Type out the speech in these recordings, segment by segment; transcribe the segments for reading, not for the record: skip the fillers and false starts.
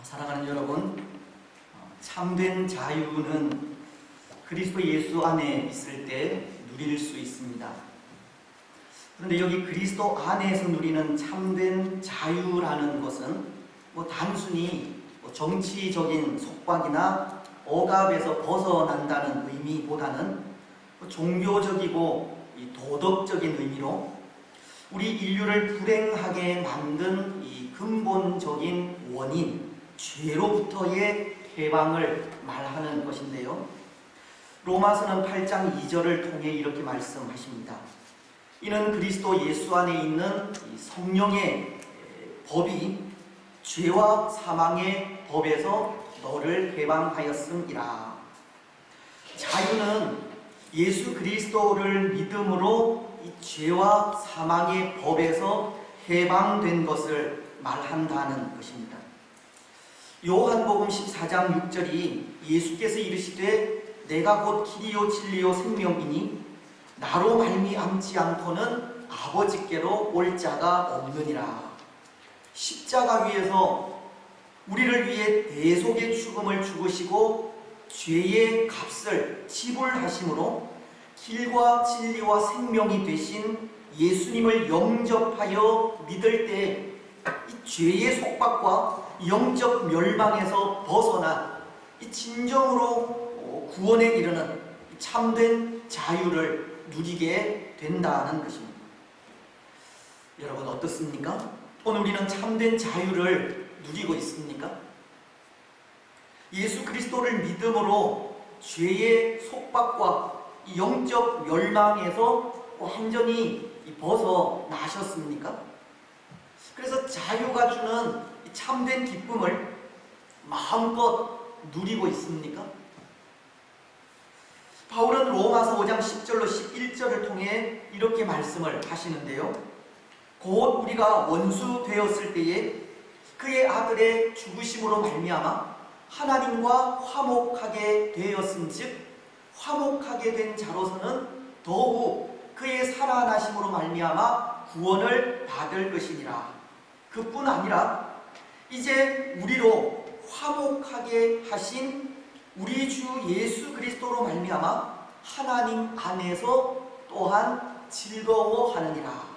사랑하는 여러분, 참된 자유는 그리스도 예수 안에 있을 때 누릴 수 있습니다. 그런데 여기 그리스도 안에서 누리는 참된 자유라는 것은 단순히 정치적인 속박이나 억압에서 벗어난다는 의미보다는 종교적이고 도덕적인 의미로 우리 인류를 불행하게 만든 이 근본적인 원인, 죄로부터의 해방을 말하는 것인데요. 로마서는 8장 2절을 통해 이렇게 말씀하십니다. 이는 그리스도 예수 안에 있는 성령의 법이 죄와 사망의 법에서 너를 해방하였음이라. 자유는 예수 그리스도를 믿음으로 이 죄와 사망의 법에서 해방된 것을 말한다는 것입니다. 요한복음 14장 6절이 예수께서 이르시되 내가 곧 길이요 진리요 생명이니 나로 말미암지 않고는 아버지께로 올 자가 없느니라. 십자가 위에서 우리를 위해 대속의 죽음을 죽으시고 죄의 값을 지불하심으로 길과 진리와 생명이 되신 예수님을 영접하여 믿을 때 이 죄의 속박과 영적 멸망에서 벗어나 이 진정으로 구원에 이르는 참된 자유를 누리게 된다는 것입니다. 여러분 어떻습니까? 오늘 우리는 참된 자유를 누리고 있습니까? 예수 그리스도를 믿음으로 죄의 속박과 영적 멸망에서 완전히 벗어나셨습니까? 그래서 자유가 주는 참된 기쁨을 마음껏 누리고 있습니까? 바울은 로마서 5장 10절로 11절을 통해 이렇게 말씀을 하시는데요. 곧 우리가 원수 되었을 때에 그의 아들의 죽으심으로 말미암아 하나님과 화목하게 되었은즉 화목하게 된 자로서는 더욱 그의 살아나심으로 말미암아 구원을 받을 것이니라. 그뿐 아니라 이제 우리로 화목하게 하신 우리 주 예수 그리스도로 말미암아 하나님 안에서 또한 즐거워하느니라.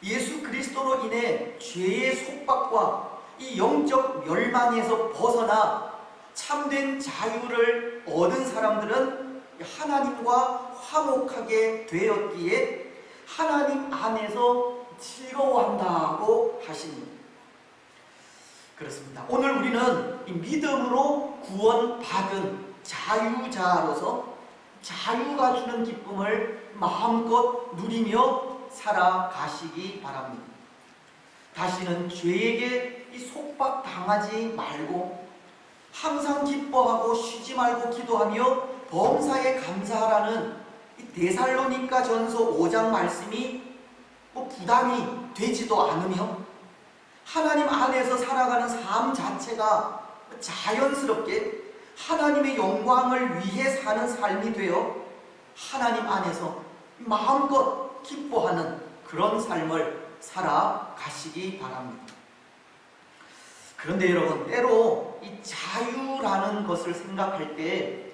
예수 그리스도로 인해 죄의 속박과 이 영적 멸망에서 벗어나 참된 자유를 얻은 사람들은 하나님과 화목하게 되었기에 하나님 안에서 즐거워한다고 하십니다. 그렇습니다. 오늘 우리는 이 믿음으로 구원받은 자유자로서 자유가 주는 기쁨을 마음껏 누리며 살아가시기 바랍니다. 다시는 죄에게 이 속박당하지 말고 항상 기뻐하고 쉬지 말고 기도하며 범사에 감사하라는 이 데살로니가 전서 5장 말씀이 부담이 되지도 않으며 하나님 안에서 살아가는 삶 자체가 자연스럽게 하나님의 영광을 위해 사는 삶이 되어 하나님 안에서 마음껏 기뻐하는 그런 삶을 살아가시기 바랍니다. 그런데 여러분, 때로 이 자유라는 것을 생각할 때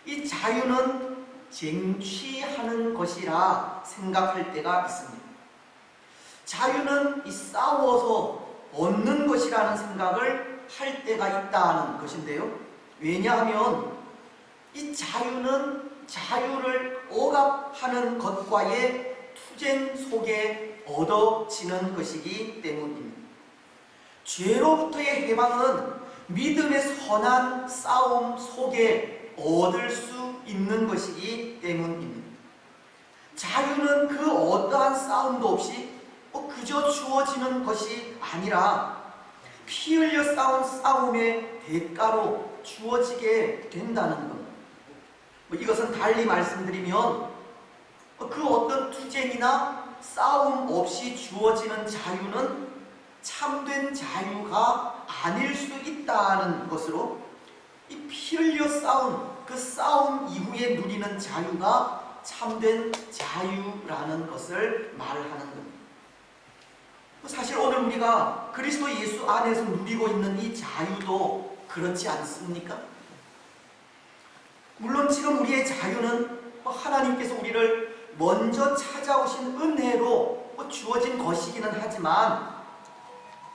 이 자유는 쟁취하는 것이라 생각할 때가 있습니다. 자유는 이 싸워서 얻는 것이라는 생각을 할 때가 있다는 것인데요. 왜냐하면 이 자유는 자유를 억압하는 것과의 투쟁 속에 얻어지는 것이기 때문입니다. 죄로부터의 해방은 믿음의 선한 싸움 속에 얻을 수 있는 것이기 때문입니다. 자유는 그 어떠한 싸움도 없이 그저 주어지는 것이 아니라 피 흘려 싸운 싸움의 대가로 주어지게 된다는 것. 이것은 달리 말씀드리면 그 어떤 투쟁이나 싸움 없이 주어지는 자유는 참된 자유가 아닐 수 있다는 것으로 이 피 흘려 싸운 그 싸움 이후에 누리는 자유가 참된 자유라는 것을 말하는 겁니다. 사실 오늘 우리가 그리스도 예수 안에서 누리고 있는 이 자유도 그렇지 않습니까? 물론 지금 우리의 자유는 하나님께서 우리를 먼저 찾아오신 은혜로 주어진 것이기는 하지만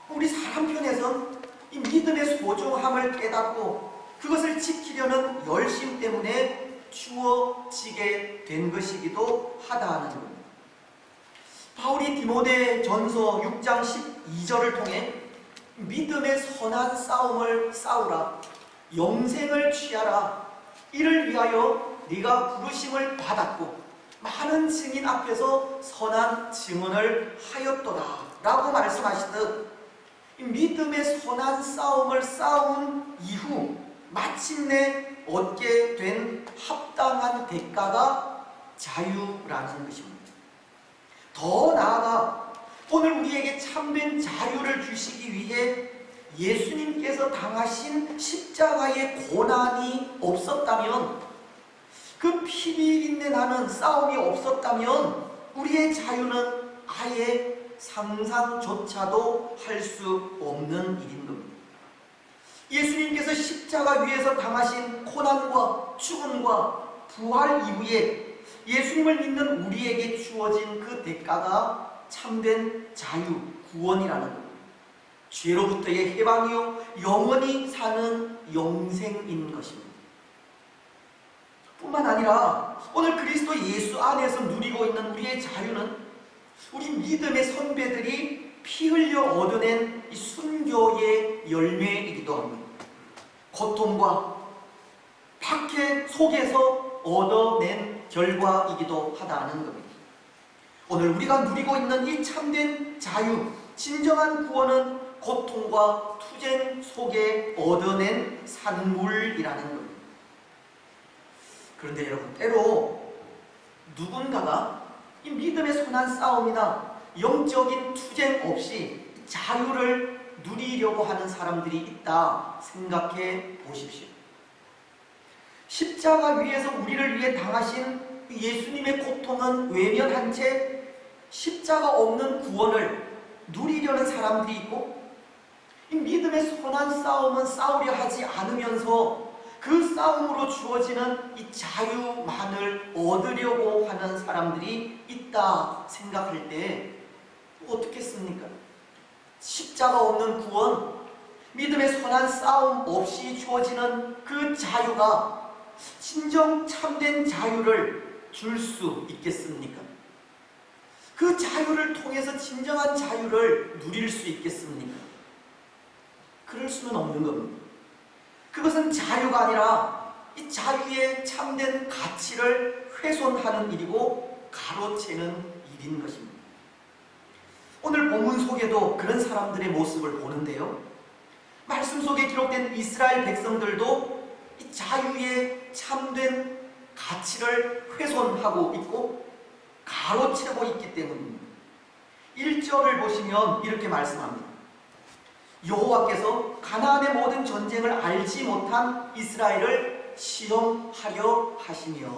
우리 사람 편에선 이 믿음의 소중함을 깨닫고 그것을 지키려는 열심 때문에 주어지게 된 것이기도 하다는 겁니다. 바울이 디모데 전서 6장 12절을 통해 믿음의 선한 싸움을 싸우라, 영생을 취하라, 이를 위하여 네가 부르심을 받았고 많은 증인 앞에서 선한 증언을 하였도다 라고 말씀하시듯 믿음의 선한 싸움을 싸운 이후 마침내 얻게 된 합당한 대가가 자유라는 것입니다. 더 나아가 오늘 우리에게 참된 자유를 주시기 위해 예수님께서 당하신 십자가의 고난이 없었다면, 그 피비린내 나는 싸움이 없었다면 우리의 자유는 아예 상상조차도 할 수 없는 일인 겁니다. 예수님께서 십자가 위에서 당하신 고난과 죽음과 부활 이후에 예수님을 믿는 우리에게 주어진 그 대가가 참된 자유, 구원이라는 것, 죄로부터의 해방이요 영원히 사는 영생인 것입니다. 뿐만 아니라 오늘 그리스도 예수 안에서 누리고 있는 우리의 자유는 우리 믿음의 선배들이 피 흘려 얻어낸 이 순교의 열매이기도 합니다. 고통과 박해 속에서 얻어낸 결과이기도 하다는 겁니다. 오늘 우리가 누리고 있는 이 참된 자유, 진정한 구원은 고통과 투쟁 속에 얻어낸 산물이라는 겁니다. 그런데 여러분, 때로 누군가가 이 믿음의 선한 싸움이나 영적인 투쟁 없이 자유를 누리려고 하는 사람들이 있다 생각해 보십시오. 십자가 위에서 우리를 위해 당하신 예수님의 고통은 외면한 채 십자가 없는 구원을 누리려는 사람들이 있고, 이 믿음의 선한 싸움은 싸우려 하지 않으면서 그 싸움으로 주어지는 이 자유만을 얻으려고 하는 사람들이 있다 생각할 때 어떻겠습니까? 십자가 없는 구원, 믿음의 선한 싸움 없이 주어지는 그 자유가 진정 참된 자유를 줄 수 있겠습니까? 그 자유를 통해서 진정한 자유를 누릴 수 있겠습니까? 그럴 수는 없는 겁니다. 그것은 자유가 아니라 이 자유의 참된 가치를 훼손하는 일이고 가로채는 일인 것입니다. 오늘 본문 속에도 그런 사람들의 모습을 보는데요, 말씀 속에 기록된 이스라엘 백성들도 이 자유의 참된 가치를 훼손하고 있고 가로채고 있기 때문입니다. 1절을 보시면 이렇게 말씀합니다. 여호와께서 가나안의 모든 전쟁을 알지 못한 이스라엘을 시험하려 하시며,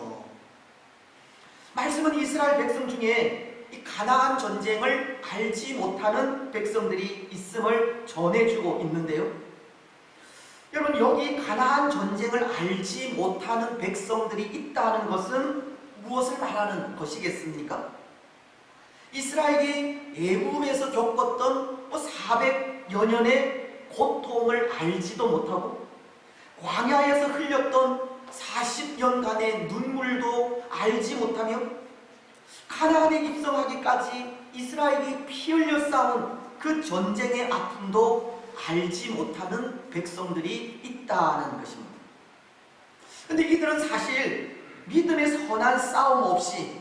말씀은 이스라엘 백성 중에 이 가나안 전쟁을 알지 못하는 백성들이 있음을 전해주고 있는데요, 여러분, 여기 가나안 전쟁을 알지 못하는 백성들이 있다는 것은 무엇을 말하는 것이겠습니까? 이스라엘이 애굽에서 겪었던 400여 년의 고통을 알지도 못하고 광야에서 흘렸던 40년간의 눈물도 알지 못하며 가나안에 입성하기까지 이스라엘이 피 흘려 싸운 그 전쟁의 아픔도 알지 못하는 백성들이 있다는 것입니다. 그런데 이들은 사실 믿음의 선한 싸움 없이,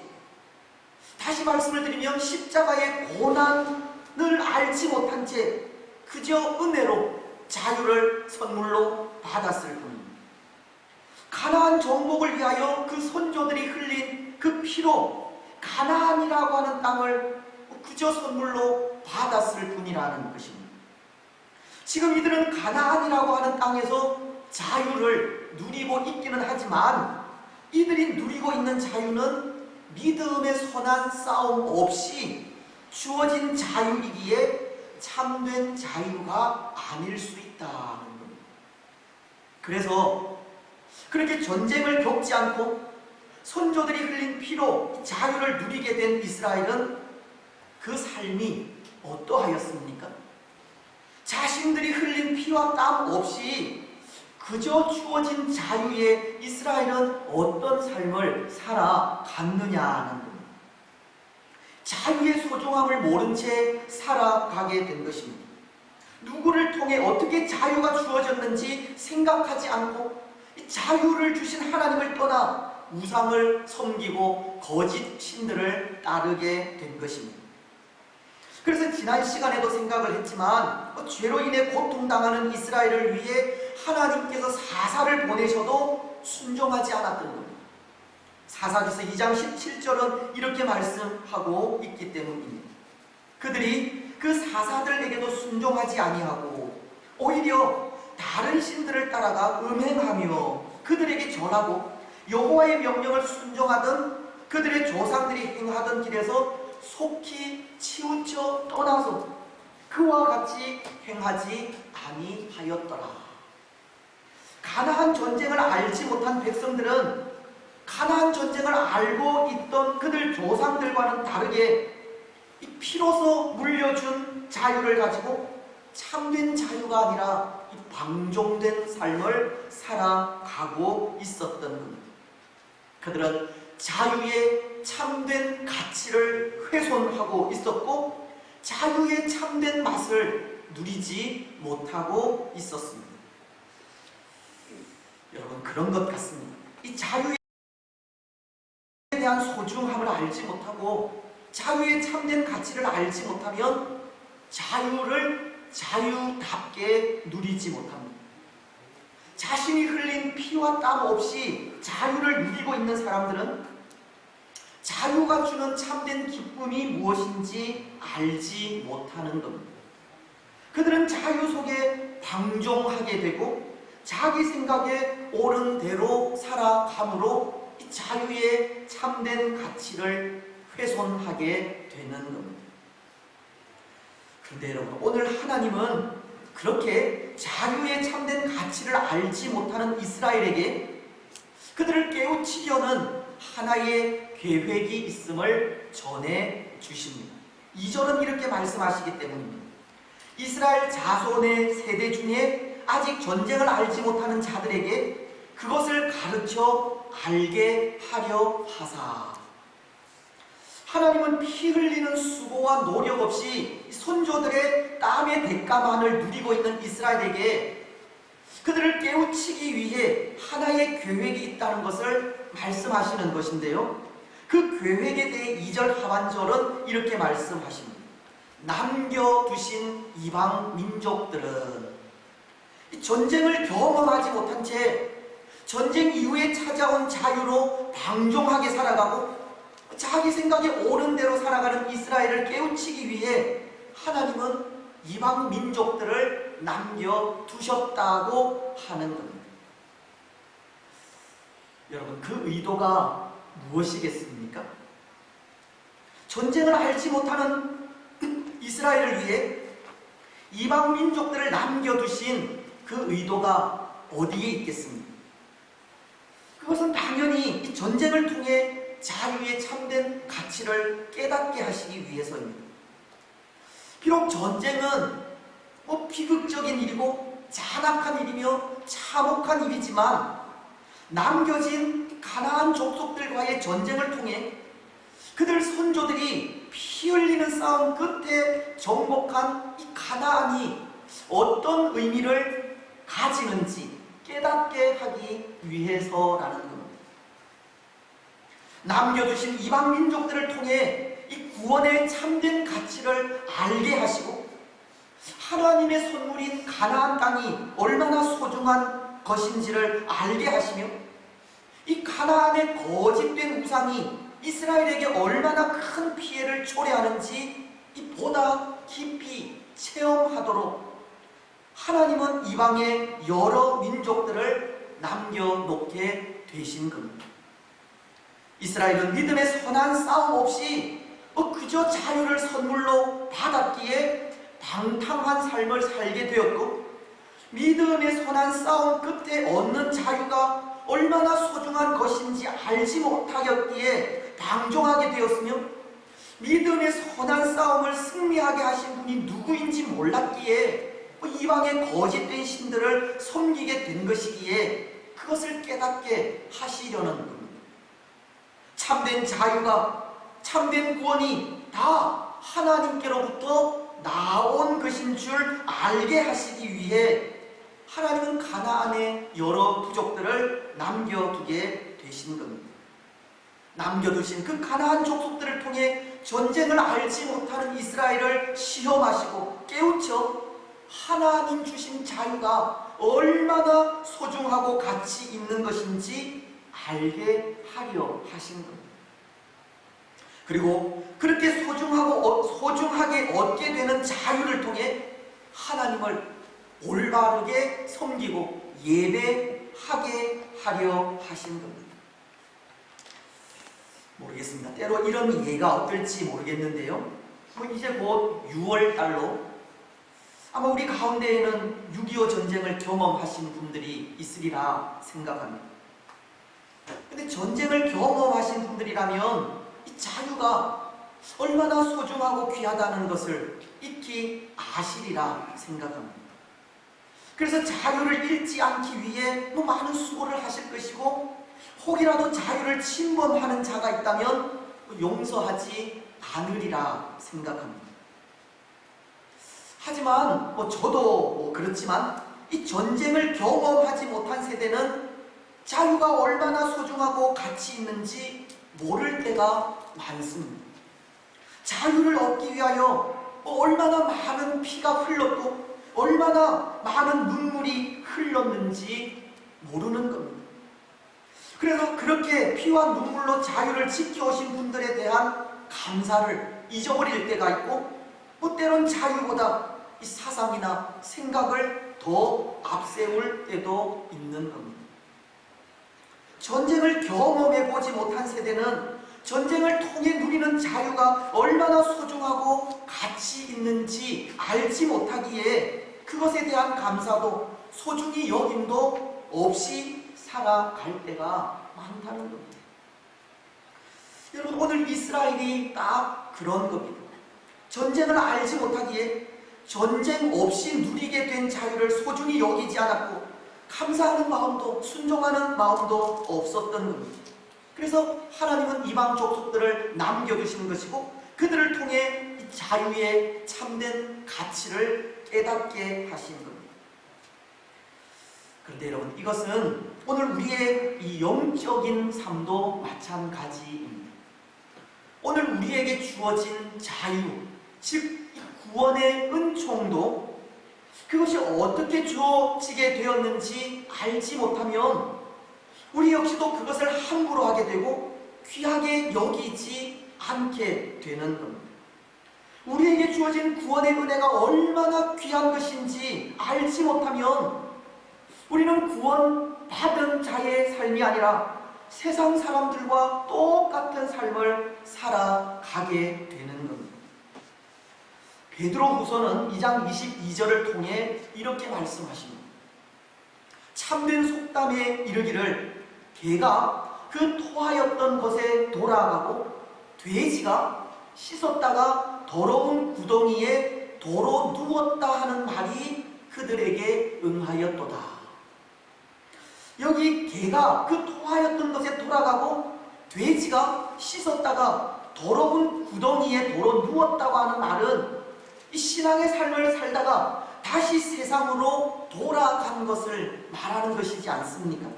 다시 말씀을 드리면 십자가의 고난을 알지 못한 채 그저 은혜로 자유를 선물로 받았을 뿐입니다. 가나안 정복을 위하여 그 선조들이 흘린 그 피로 가나안이라고 하는 땅을 그저 선물로 받았을 뿐이라는 것입니다. 지금 이들은 가나안이라고 하는 땅에서 자유를 누리고 있기는 하지만 이들이 누리고 있는 자유는 믿음의 선한 싸움 없이 주어진 자유이기에 참된 자유가 아닐 수 있다는 겁니다. 그래서 그렇게 전쟁을 겪지 않고 선조들이 흘린 피로 자유를 누리게 된 이스라엘은 그 삶이 어떠하였습니까? 자신들이 흘린 피와 땀 없이 그저 주어진 자유에 이스라엘은 어떤 삶을 살아갔느냐는 겁니다. 자유의 소중함을 모른 채 살아가게 된 것입니다. 누구를 통해 어떻게 자유가 주어졌는지 생각하지 않고 자유를 주신 하나님을 떠나 우상을 섬기고 거짓 신들을 따르게 된 것입니다. 그래서 지난 시간에도 생각을 했지만 죄로 인해 고통당하는 이스라엘을 위해 하나님께서 사사를 보내셔도 순종하지 않았던 겁니다. 사사기서 2장 17절은 이렇게 말씀하고 있기 때문입니다. 그들이 그 사사들에게도 순종하지 아니하고 오히려 다른 신들을 따라가 음행하며 그들에게 절하고 여호와의 명령을 순종하던 그들의 조상들이 행하던 길에서 속히 치우쳐 떠나서 그와 같이 행하지 아니하였더라. 가나안 전쟁을 알지 못한 백성들은 가나안 전쟁을 알고 있던 그들 조상들과는 다르게 이 피로서 물려준 자유를 가지고 참된 자유가 아니라 이 방종된 삶을 살아가고 있었던 겁니다. 그들은 자유의 참된 가치를 훼손하고 있었고 자유의 참된 맛을 누리지 못하고 있었습니다. 여러분, 그런 것 같습니다. 이 자유에 대한 소중함을 알지 못하고 자유의 참된 가치를 알지 못하면 자유를 자유답게 누리지 못합니다. 자신이 흘린 피와 땀 없이 자유를 누리고 있는 사람들은 자유가 주는 참된 기쁨이 무엇인지 알지 못하는 겁니다. 그들은 자유 속에 방종하게 되고 자기 생각에 옳은 대로 살아감으로 이 자유의 참된 가치를 훼손하게 되는 겁니다. 그런데 여러분, 오늘 하나님은 그렇게 자유의 참된 가치를 알지 못하는 이스라엘에게 그들을 깨우치려는 하나의 계획이 있음을 전해 주십니다. 2절은 이렇게 말씀하시기 때문입니다. 이스라엘 자손의 세대 중에 아직 전쟁을 알지 못하는 자들에게 그것을 가르쳐 알게 하려 하사. 하나님은 피 흘리는 수고와 노력 없이 선조들의 땀의 대가만을 누리고 있는 이스라엘에게 그들을 깨우치기 위해 하나의 계획이 있다는 것을 말씀하시는 것인데요. 그 계획에 대해 2절 하반절은 이렇게 말씀하십니다. 남겨두신 이방 민족들은 전쟁을 경험하지 못한 채 전쟁 이후에 찾아온 자유로 방종하게 살아가고 자기 생각에 옳은 대로 살아가는 이스라엘을 깨우치기 위해 하나님은 이방 민족들을 남겨두셨다고 하는 겁니다. 여러분, 그 의도가 무엇이겠습니까? 전쟁을 알지 못하는 이스라엘을 위해 이방 민족들을 남겨두신 그 의도가 어디에 있겠습니까? 그것은 당연히 이 전쟁을 통해 자유의 참된 가치를 깨닫게 하시기 위해서입니다. 비록 전쟁은 비극적인 일이고 잔악한 일이며 참혹한 일이지만 남겨진 가나안 족속들과의 전쟁을 통해 그들 선조들이 피 흘리는 싸움 끝에 정복한 이 가나안이 어떤 의미를 가지는지 깨닫게 하기 위해서라는 겁니다. 남겨두신 이방 민족들을 통해 이 구원의 참된 가치를 알게 하시고 하나님의 선물인 가나안 땅이 얼마나 소중한 것인지를 알게 하시며 이 가나안의 거짓된 우상이 이스라엘에게 얼마나 큰 피해를 초래하는지 보다 깊이 체험하도록 하나님은 이방의 여러 민족들을 남겨놓게 되신 겁니다. 이스라엘은 믿음의 선한 싸움 없이 그저 자유를 선물로 받았기에 방탕한 삶을 살게 되었고, 믿음의 선한 싸움 끝에 얻는 자유가 얼마나 소중한 것인지 알지 못하였기에 방종하게 되었으며, 믿음의 선한 싸움을 승리하게 하신 분이 누구인지 몰랐기에 이방의 거짓된 신들을 섬기게 된 것이기에 그것을 깨닫게 하시려는 겁니다. 참된 자유가, 참된 구원이 다 하나님께로부터 나온 것인 줄 알게 하시기 위해 하나님은 가나안에 여러 부족들을 남겨두게 되신 겁니다. 남겨두신 그 가나안 족속들을 통해 전쟁을 알지 못하는 이스라엘을 시험하시고 깨우쳐 하나님 주신 자유가 얼마나 소중하고 가치 있는 것인지 알게 하려 하신 겁니다. 그리고 그렇게 소중하게 얻게 되는 자유를 통해 하나님을 올바르게 섬기고 예배하게 하려 하신 겁니다. 모르겠습니다. 때로 이런 예가 어떨지 모르겠는데요. 이제 곧 6월 달로 아마 우리 가운데에는 6.25 전쟁을 경험하신 분들이 있으리라 생각합니다. 근데 전쟁을 경험하신 분들이라면 이 자유가 얼마나 소중하고 귀하다는 것을 익히 아시리라 생각합니다. 그래서 자유를 잃지 않기 위해 많은 수고를 하실 것이고, 혹이라도 자유를 침범하는 자가 있다면 용서하지 않으리라 생각합니다. 하지만 저도 그렇지만 이 전쟁을 경험하지 못한 세대는 자유가 얼마나 소중하고 가치 있는지 모를 때가 많습니다. 자유를 얻기 위하여 얼마나 많은 피가 흘렀고 얼마나 많은 눈물이 흘렀는지 모르는 겁니다. 그래서 그렇게 피와 눈물로 자유를 지켜오신 분들에 대한 감사를 잊어버릴 때가 있고, 때론 자유보다 이 사상이나 생각을 더 앞세울 때도 있는 겁니다. 전쟁을 경험해보지 못한 세대는 전쟁을 통해 누리는 자유가 얼마나 소중하고 가치 있는지 알지 못하기에 그것에 대한 감사도 소중히 여김도 없이 살아갈 때가 많다는 겁니다. 여러분, 오늘 이스라엘이 딱 그런 겁니다. 전쟁을 알지 못하기에 전쟁 없이 누리게 된 자유를 소중히 여기지 않았고 감사하는 마음도 순종하는 마음도 없었던 겁니다. 그래서 하나님은 이방 족속들을 남겨두시는 것이고 그들을 통해 이 자유의 참된 가치를 깨닫게 하신 겁니다. 그런데 여러분, 이것은 오늘 우리의 이 영적인 삶도 마찬가지입니다. 오늘 우리에게 주어진 자유, 즉 구원의 은총도 그것이 어떻게 주어지게 되었는지 알지 못하면 우리 역시도 그것을 함부로 하게 되고 귀하게 여기지 않게 되는 겁니다. 우리에게 주어진 구원의 은혜가 얼마나 귀한 것인지 알지 못하면 우리는 구원받은 자의 삶이 아니라 세상 사람들과 똑같은 삶을 살아가게 되는 겁니다. 베드로후서는 2장 22절을 통해 이렇게 말씀하십니다. 참된 속담에 이르기를 개가 그 토하였던 곳에 돌아가고 돼지가 씻었다가 더러운 구덩이에 도로 누웠다 하는 말이 그들에게 응하였도다. 여기 개가 그 토하였던 곳에 돌아가고 돼지가 씻었다가 더러운 구덩이에 도로 누웠다고 하는 말은 이 신앙의 삶을 살다가 다시 세상으로 돌아간 것을 말하는 것이지 않습니까?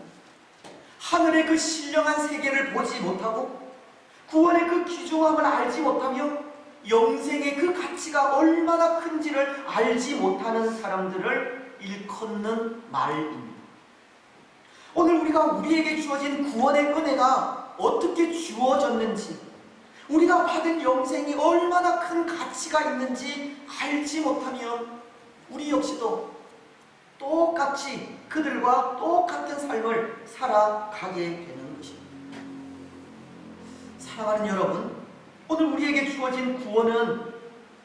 하늘의 그 신령한 세계를 보지 못하고 구원의 그 귀중함을 알지 못하며 영생의 그 가치가 얼마나 큰지를 알지 못하는 사람들을 일컫는 말입니다. 오늘 우리에게 주어진 구원의 은혜가 어떻게 주어졌는지, 우리가 받은 영생이 얼마나 큰 가치가 있는지 알지 못하면 우리 역시도 똑같이 그들과 똑같은 삶을 살아가게 되는 것입니다. 사랑하는 여러분, 오늘 우리에게 주어진 구원은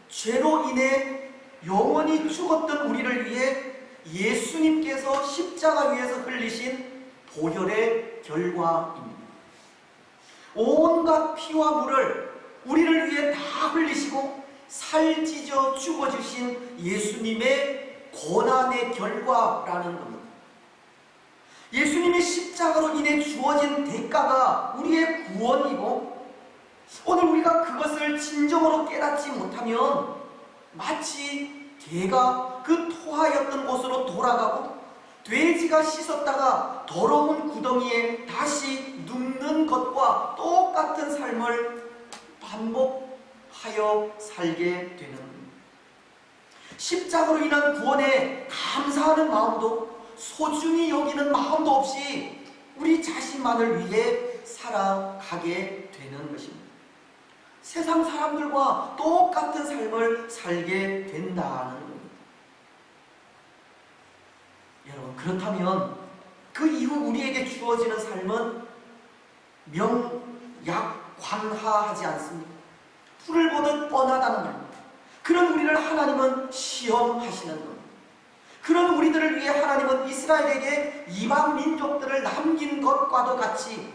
죄로 인해 영원히 죽었던 우리를 위해 예수님께서 십자가 위에서 흘리신 보혈의 결과입니다. 온갖 피와 물을 우리를 위해 다 흘리시고 살찌져 죽어주신 예수님의 고난의 결과라는 겁니다. 예수님의 십자가로 인해 주어진 대가가 우리의 구원이고, 오늘 우리가 그것을 진정으로 깨닫지 못하면 마치 개가 그 토하였던 곳으로 돌아가고 돼지가 ŝ었다가 더러운 구덩이에 다시 눕는 것과 똑같은 삶을 반복하여 살게 되는 겁니다. 십자가로 인한 구원에 감사하는 마음도 소중히 여기는 마음도 없이 우리 자신만을 위해 살아가게 되는 것입니다. 세상 사람들과 똑같은 삶을 살게 된다는 겁니다. 여러분, 그렇다면 그 이후 우리에게 주어지는 삶은 명약관하하지 않습니다. 풀을 보듯 뻔하다는 겁니다. 그런 우리를 하나님은 시험하시는 겁니다. 그런 우리들을 위해 하나님은 이스라엘에게 이방 민족들을 남긴 것과도 같이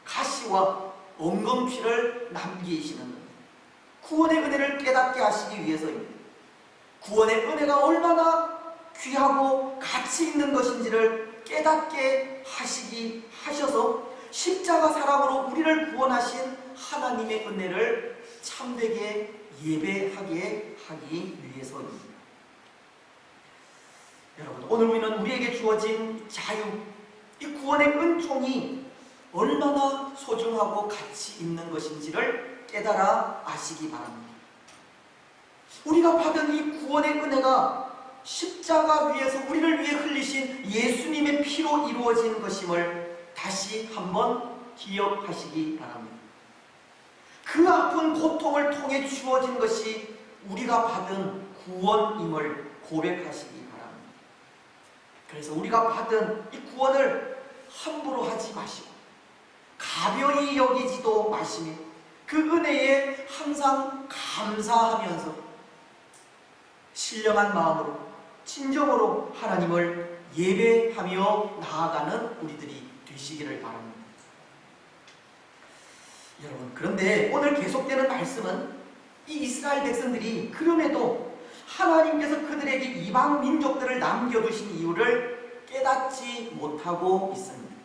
가시와 엉겅퀴를 남기시는 겁니다. 구원의 은혜를 깨닫게 하시기 위해서입니다. 구원의 은혜가 얼마나 귀하고 가치 있는 것인지를 깨닫게 하셔서 십자가 사랑으로 우리를 구원하신 하나님의 은혜를 참되게 예배하게 하기 위해서입니다. 여러분, 오늘 우리는 우리에게 주어진 자유, 이 구원의 은총이 얼마나 소중하고 가치 있는 것인지를 깨달아 아시기 바랍니다. 우리가 받은 이 구원의 은혜가 십자가 위에서 우리를 위해 흘리신 예수님의 피로 이루어진 것임을 다시 한번 기억하시기 바랍니다. 그 아픈 고통을 통해 주어진 것이 우리가 받은 구원임을 고백하시기 바랍니다. 그래서 우리가 받은 이 구원을 함부로 하지 마시고 가벼이 여기지도 마시며 그 은혜에 항상 감사하면서 신령한 마음으로 진정으로 하나님을 예배하며 나아가는 우리들이 되시기를 바랍니다. 여러분, 그런데 오늘 계속되는 말씀은 이 이스라엘 백성들이 그럼에도 하나님께서 그들에게 이방 민족들을 남겨두신 이유를 깨닫지 못하고 있습니다.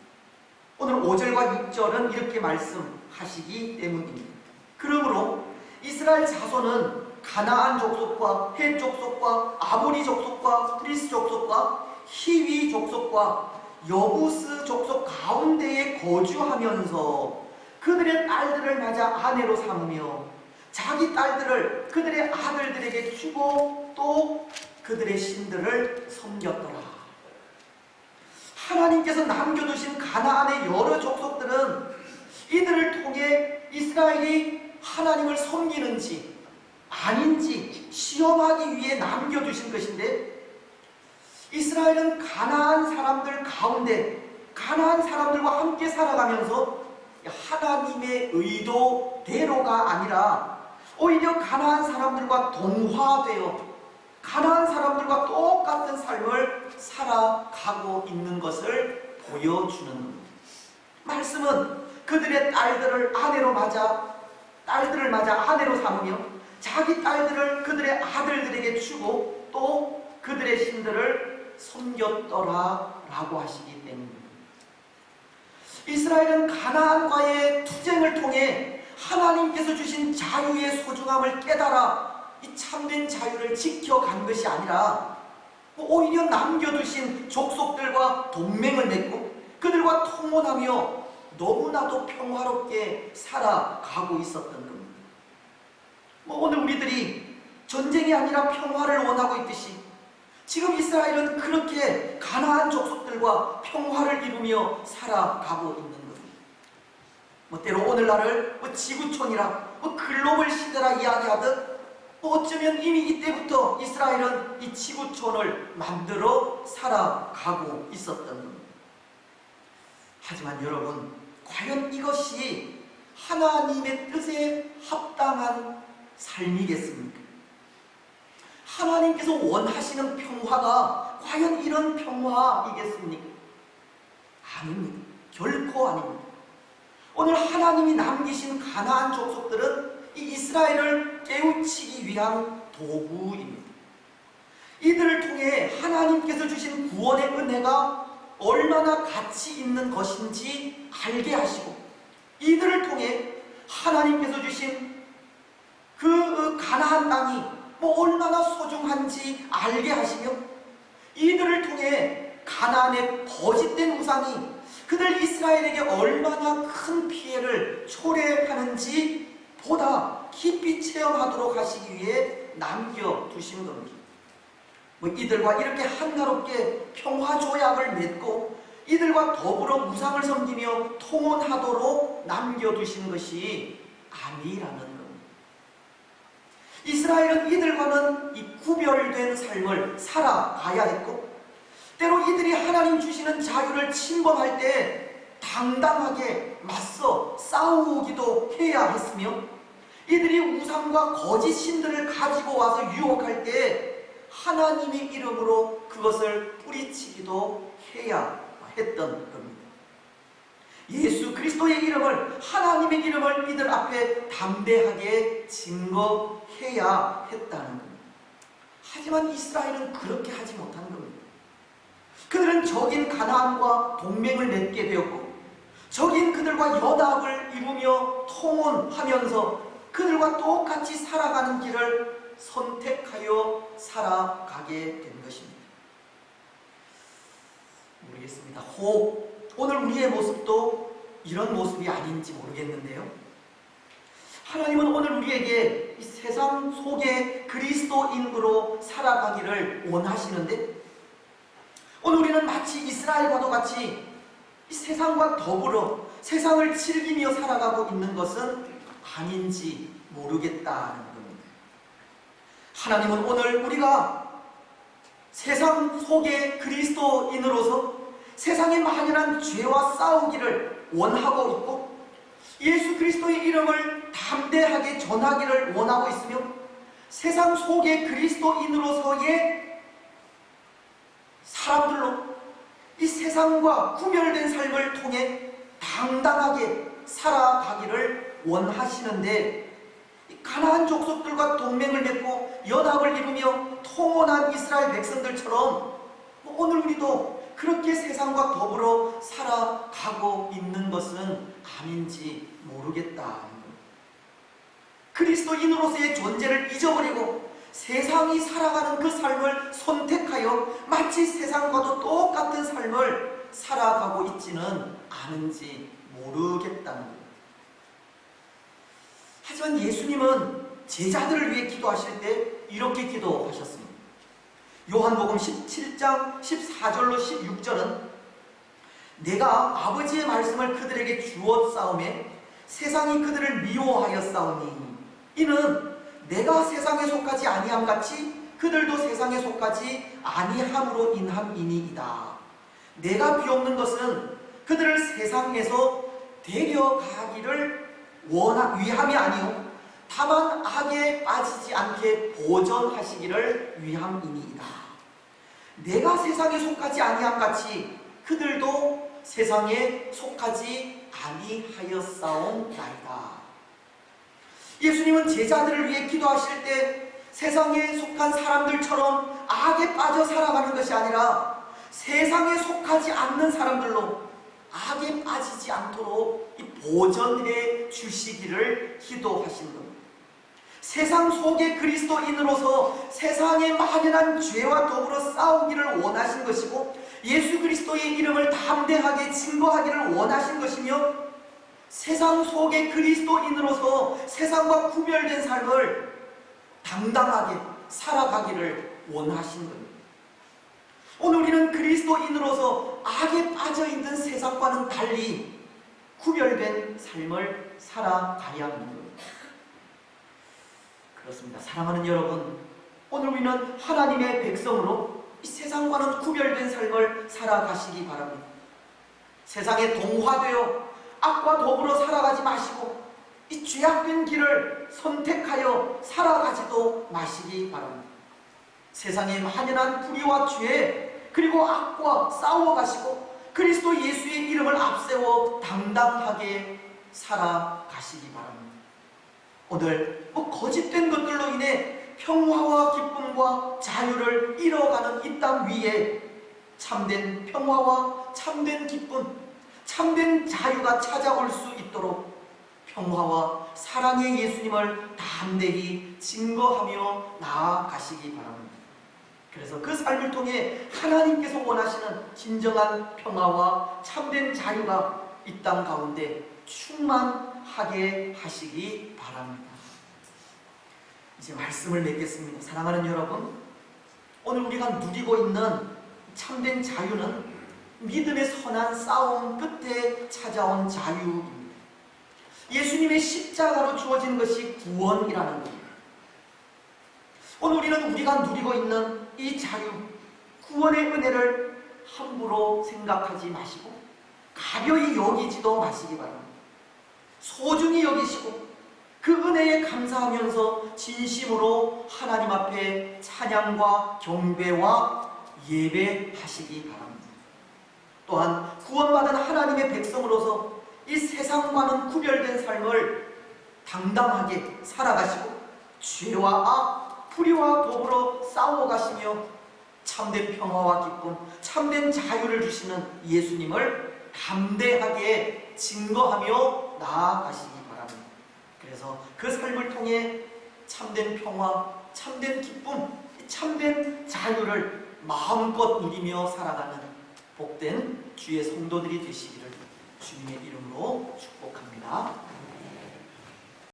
오늘 5절과 6절은 이렇게 말씀하시기 때문입니다. 그러므로 이스라엘 자손은 가나안 족속과 헷 족속과 아모리 족속과 브리스 족속과 히위 족속과 여부스 족속 가운데에 거주하면서 그들의 딸들을 맞아 아내로 삼으며 자기 딸들을 그들의 아들들에게 주고 또 그들의 신들을 섬겼더라. 하나님께서 남겨두신 가나안의 여러 족속들은 이들을 통해 이스라엘이 하나님을 섬기는지 아닌지 시험하기 위해 남겨두신 것인데, 이스라엘은 가나안 사람들 가운데 가나안 사람들과 함께 살아가면서 하나님의 의도대로가 아니라 오히려 가나안 사람들과 동화되어 가나안 사람들과 똑같은 삶을 살아가고 있는 것을 보여주는 겁니다. 말씀은 그들의 딸들을 아내로 맞아 아내로 삼으며 자기 딸들을 그들의 아들들에게 주고 또 그들의 신들을 섬겼더라 라고 하시기 때문입니다. 이스라엘은 가나안과의 투쟁을 통해 하나님께서 주신 자유의 소중함을 깨달아 이 참된 자유를 지켜간 것이 아니라 오히려 남겨두신 족속들과 동맹을 맺고 그들과 통혼하며 너무나도 평화롭게 살아가고 있었던 겁니다. 오늘 우리들이 전쟁이 아니라 평화를 원하고 있듯이 지금 이스라엘은 그렇게 가나안 족속들과 평화를 이루며 살아가고 있는 겁니다. 때로 오늘날을 지구촌이라 글로벌 시대라 이야기하듯 어쩌면 이미 이때부터 이스라엘은 이 지구촌을 만들어 살아가고 있었던 겁니다. 하지만 여러분, 과연 이것이 하나님의 뜻에 합당한 삶이겠습니까? 하나님께서 원하시는 평화가 과연 이런 평화이겠습니까? 아닙니다. 결코 아닙니다. 오늘 하나님이 남기신 가나안 족속들은 이 이스라엘을 깨우치기 위한 도구입니다. 이들을 통해 하나님께서 주신 구원의 은혜가 얼마나 가치 있는 것인지 알게 하시고, 이들을 통해 하나님께서 주신 그 가나안 땅이 얼마나 소중한지 알게 하시며, 이들을 통해 가나안의 거짓된 우상이 그들 이스라엘에게 얼마나 큰 피해를 초래하는지 보다 깊이 체험하도록 하시기 위해 남겨두신 겁니다. 이들과 이렇게 한가롭게 평화 조약을 맺고 이들과 더불어 우상을 섬기며 통혼하도록 남겨두신 것이 아니라는 겁니다. 이스라엘은 이들과는 이 구별된 삶을 살아가야 했고, 때로 이들이 하나님 주시는 자유를 침범할 때 당당하게 맞서 싸우기도 해야 했으며, 이들이 우상과 거짓 신들을 가지고 와서 유혹할 때 하나님의 이름으로 그것을 뿌리치기도 해야 했던 겁니다. 예수 그리스도의 이름을, 하나님의 이름을 이들 앞에 담대하게 증거해야 했다는 겁니다. 하지만 이스라엘은 그렇게 하지 못한 겁니다. 그들은 적인 가나안과 동맹을 맺게 되었고, 적인 그들과 연합을 이루며 통혼하면서 그들과 똑같이 살아가는 길을 선택하여 살아가게 된 것입니다. 모르겠습니다. 혹 오늘 우리의 모습도 이런 모습이 아닌지 모르겠는데요. 하나님은 오늘 우리에게 이 세상 속에 그리스도인으로 살아가기를 원하시는데, 오늘 우리는 마치 이스라엘과도 같이 이 세상과 더불어 세상을 즐기며 살아가고 있는 것은 아닌지 모르겠다는 겁니다. 하나님은 오늘 우리가 세상 속의 그리스도인으로서 세상의 만연한 죄와 싸우기를 원하고 있고, 예수 그리스도의 이름을 담대하게 전하기를 원하고 있으며, 세상 속의 그리스도인으로서의 사람들로 이 세상과 구별된 삶을 통해 당당하게 살아가기를 원하시는데, 가나안 족속들과 동맹을 맺고 연합을 이루며 통혼한 이스라엘 백성들처럼 오늘 우리도 그렇게 세상과 더불어 살아가고 있는 것은 아닌지 모르겠다는 겁니다. 그리스도인으로서의 존재를 잊어버리고 세상이 살아가는 그 삶을 선택하여 마치 세상과도 똑같은 삶을 살아가고 있지는 않은지 모르겠다는 겁니다. 하지만 예수님은 제자들을 위해 기도하실 때 이렇게 기도하셨습니다. 요한복음 17장 14절로 16절은 내가 아버지의 말씀을 그들에게 주었사오매 세상이 그들을 미워하였사오니 이는 내가 세상에 속하지 아니함 같이 그들도 세상에 속하지 아니함으로 인함이니이다. 내가 비옵는 것은 그들을 세상에서 데려가기를 위함이 아니요 다만 악에 빠지지 않게 보전하시기를 위함이니이다. 내가 세상에 속하지 아니함 같이 그들도 세상에 속하지 아니하였사옵나이다. 예수님은 제자들을 위해 기도하실 때 세상에 속한 사람들처럼 악에 빠져 살아가는 것이 아니라 세상에 속하지 않는 사람들로 악에 빠지지 않도록 보전해 주시기를 기도하신 겁니다. 세상 속의 그리스도인으로서 세상에 만연한 죄와 더불어 싸우기를 원하신 것이고, 예수 그리스도의 이름을 담대하게 증거하기를 원하신 것이며, 세상 속의 그리스도인으로서 세상과 구별된 삶을 당당하게 살아가기를 원하신 겁니다. 오늘 우리는 그리스도인으로서 악에 빠져있는 세상과는 달리 구별된 삶을 살아가야 하는 겁니다. 그렇습니다. 사랑하는 여러분, 오늘 우리는 하나님의 백성으로 이 세상과는 구별된 삶을 살아가시기 바랍니다. 세상에 동화되어 악과 더불어 살아가지 마시고 이 죄악된 길을 선택하여 살아가지도 마시기 바랍니다. 세상의 만연한 불의와 죄 그리고 악과 싸워가시고 그리스도 예수의 이름을 앞세워 당당하게 살아가시기 바랍니다. 오늘 거짓된 것들로 인해 평화와 기쁨과 자유를 잃어가는 이 땅 위에 참된 평화와 참된 기쁨, 참된 자유가 찾아올 수 있도록 평화와 사랑의 예수님을 담대히 증거하며 나아가시기 바랍니다. 그래서 그 삶을 통해 하나님께서 원하시는 진정한 평화와 참된 자유가 이 땅 가운데 충만하게 하시기 바랍니다. 이제 말씀을 맺겠습니다. 사랑하는 여러분, 오늘 우리가 누리고 있는 참된 자유는 믿음의 선한 싸움 끝에 찾아온 자유입니다. 예수님의 십자가로 주어진 것이 구원이라는 겁니다. 오늘 우리는 우리가 누리고 있는 이 자유, 구원의 은혜를 함부로 생각하지 마시고 가벼이 여기지도 마시기 바랍니다. 소중히 여기시고 그 은혜에 감사하면서 진심으로 하나님 앞에 찬양과 경배와 예배하시기 바랍니다. 또한 구원받은 하나님의 백성으로서 이 세상과는 구별된 삶을 당당하게 살아가시고 죄와 악, 불의와 더불어 싸워가시며 참된 평화와 기쁨, 참된 자유를 주시는 예수님을 담대하게 증거하며 나아가시기 바랍니다. 그래서 그 삶을 통해 참된 평화, 참된 기쁨, 참된 자유를 마음껏 누리며 살아가는 복된 주의 성도들이 되시기를 주님의 이름으로 축복합니다.